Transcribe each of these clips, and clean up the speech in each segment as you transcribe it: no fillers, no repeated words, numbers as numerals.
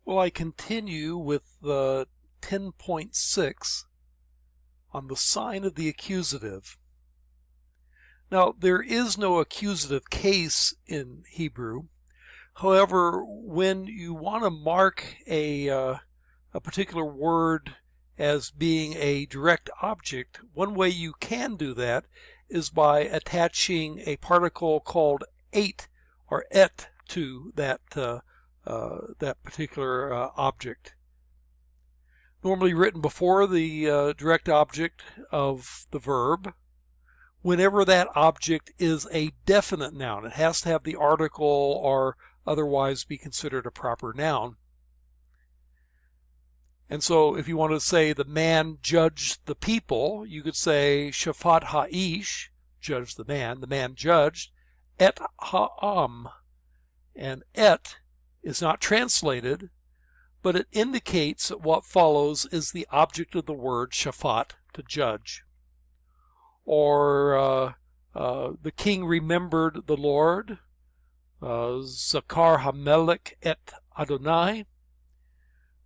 Well, I continue with the 10.6 on the sign of the accusative. Now, there is no accusative case in Hebrew. However, when you want to mark a particular word as being a direct object, one way you can do that is by attaching a particle called ate or et to that particular object. Normally written before the direct object of the verb. Whenever that object is a definite noun, it has to have the article or otherwise be considered a proper noun. And so if you want to say the man judged the people, you could say shafat ha'ish, judged the man judged, et ha'am. And et is not translated, but it indicates that what follows is the object of the word shafat, to judge. Or the king remembered the Lord, Zakar Hamelech et Adonai.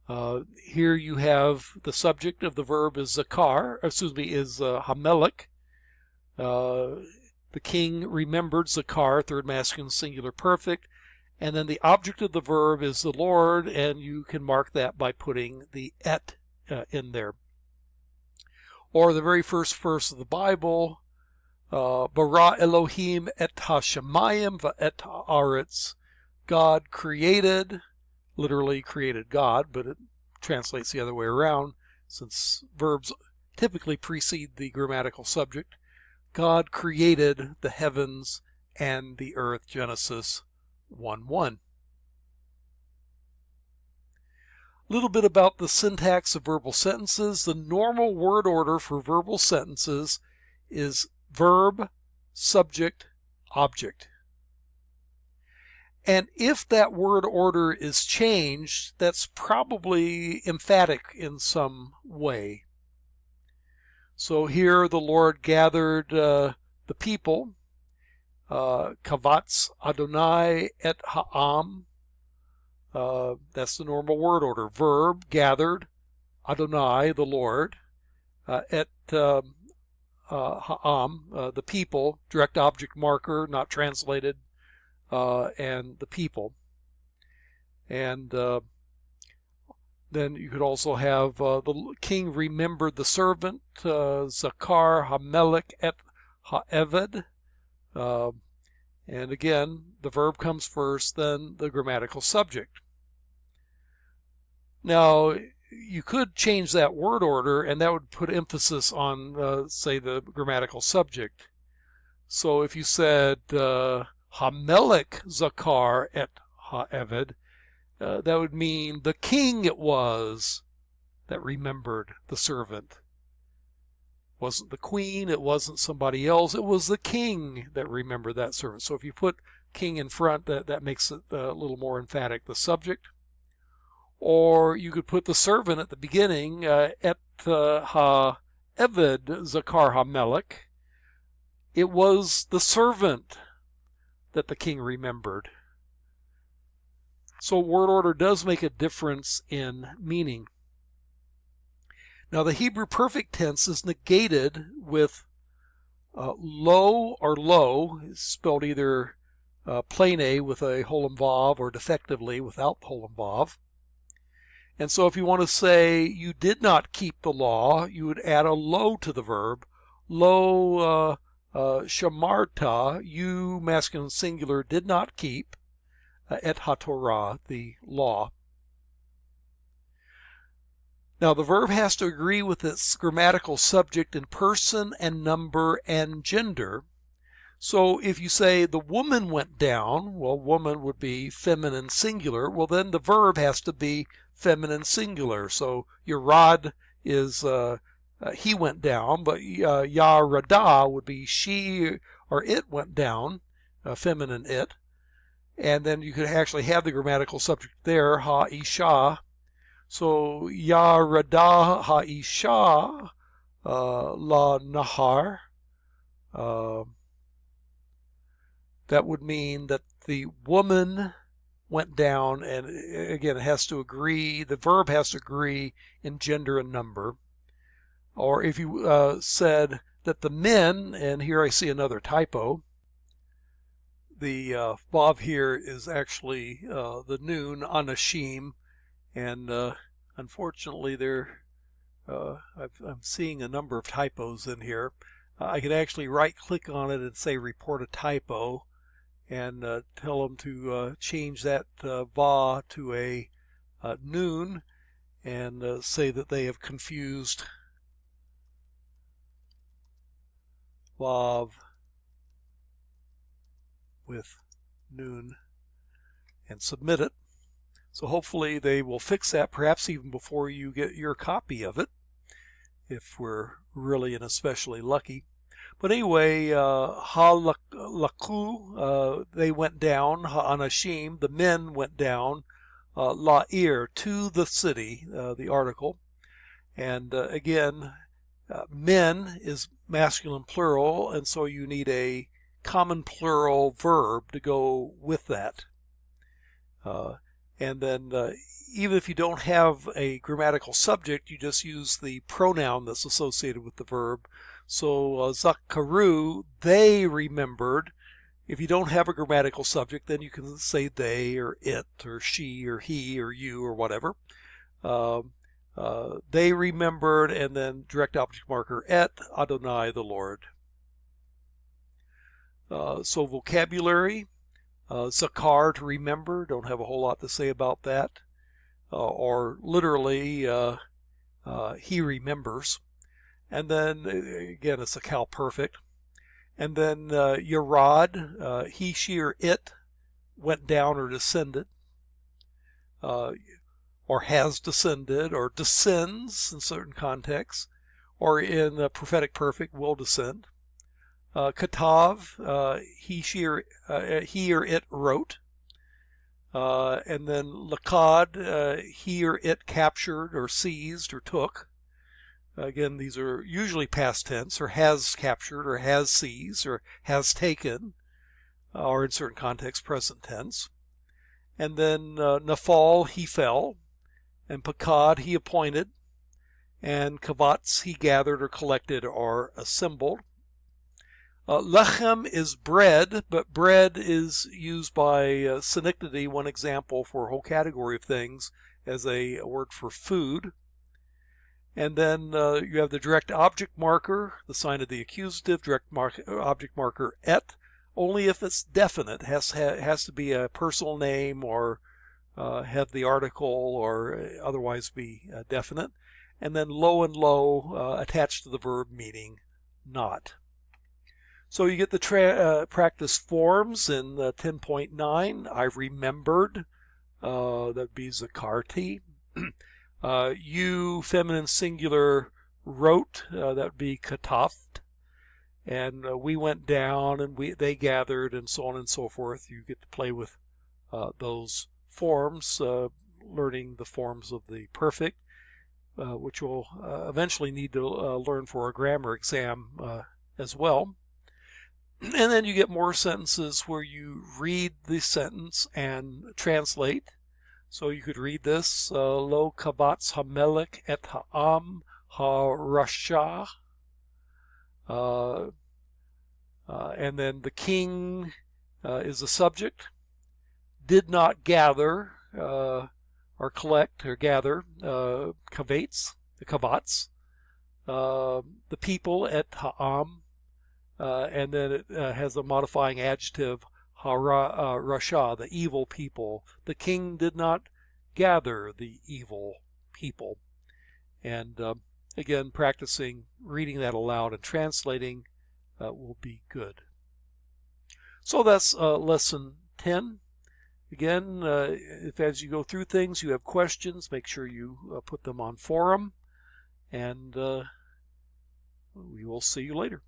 Here you have the subject of the verb is Hamelech. The king remembered, Zakar, third masculine singular perfect. And then the object of the verb is the Lord, and you can mark that by putting the et in there. Or the very first verse of the Bible, Bara Elohim et hashamayim va'et haaretz. God created, literally created God, but it translates the other way around since verbs typically precede the grammatical subject. God created the heavens and the earth, Genesis 1:1. A little bit about the syntax of verbal sentences. The normal word order for verbal sentences is verb, subject, object. And if that word order is changed, that's probably emphatic in some way. So here the Lord gathered the people, kavatz Adonai et ha'am. That's the normal word order. Verb, gathered, Adonai, the Lord, et ha'am, the people, direct object marker, not translated, and the people. And then you could also have the king remembered the servant, Zakar Hamelech et ha'eved. And again, the verb comes first, then the grammatical subject. Now, you could change that word order, and that would put emphasis on, say, the grammatical subject. So if you said Hamelech Zakar et ha'eved, that would mean the king it was that remembered the servant. It wasn't the queen, it wasn't somebody else, it was the king that remembered that servant. So if you put king in front, that makes it a little more emphatic, the subject. Or you could put the servant at the beginning, et ha'eved Zakar Hamelech. It was the servant that the king remembered. So word order does make a difference in meaning. Now the Hebrew perfect tense is negated with lo or lo, spelled either plain A with a holem vav or defectively without the holem vav. And so if you want to say you did not keep the law, you would add a lo to the verb. Lo shamarta, you masculine singular did not keep, et haTorah, the law. Now the verb has to agree with its grammatical subject in person and number and gender. So if you say the woman went down, well, woman would be feminine singular. Well, then the verb has to be feminine singular. So Yarad is he went down, but Yarada would be she or it went down, feminine it. And then you could actually have the grammatical subject there, ha-isha. So Yarada ha-isha la nahar. That would mean that the woman went down, and again, it has to agree, the verb has to agree in gender and number. Or if you said that the men, and here I see another typo, the vav here is actually the noon, anashim, and unfortunately I'm seeing a number of typos in here. I could actually right click on it and say report a typo, and tell them to change that va to a noon, and say that they have confused vav with noon, and submit it. So hopefully they will fix that, perhaps even before you get your copy of it, if we're really and especially lucky. But anyway, halaku, they went down, ha'anashim, the men went down, la'ir, to the city, the article. And again, men is masculine plural, and so you need a common plural verb to go with that. And then even if you don't have a grammatical subject, you just use the pronoun that's associated with the verb. So zakaru, they remembered. If you don't have a grammatical subject, then you can say they or it or she or he or you or whatever. They remembered, and then direct object marker et Adonai, the Lord. So vocabulary, zakar, to remember, don't have a whole lot to say about that. Or literally, he remembers. And then, again, it's a cal perfect. And then yarad, he, she, or it went down or descended, or has descended, or descends in certain contexts, or in the prophetic perfect, will descend. Katav, he, she, or he or it wrote. And then lakad, he or it captured or seized or took. Again, these are usually past tense, or has captured, or has seized, or has taken, or in certain contexts, present tense. And then nafal, he fell, and pakad, he appointed, and kavatz, he gathered or collected or assembled. Lechem is bread, but bread is used by synecdoche, one example for a whole category of things, as a word for food. And then you have the direct object marker, the sign of the accusative, direct object marker et, only if it's definite. Has to be a personal name, or have the article, or otherwise be definite. And then lo and lo attached to the verb, meaning not. So you get the practice forms in 10.9. I remembered, that would be zakarti. You, feminine singular, wrote, that would be kataft. And we went down, and they gathered, and so on and so forth. You get to play with those forms, learning the forms of the perfect, which you'll eventually need to learn for a grammar exam as well. And then you get more sentences where you read the sentence and translate. So you could read this, Lo kavatz hamelech et ha'am ha'rasha. And then the king is the subject. Did not gather, or collect, or gather, kavatz, the kavatz. The people et ha'am. And then it has a modifying adjective, rasha, the evil people. The king did not gather the evil people. And again, practicing reading that aloud and translating will be good. So that's lesson 10. Again, if as you go through things you have questions, make sure you put them on forum, and we will see you later.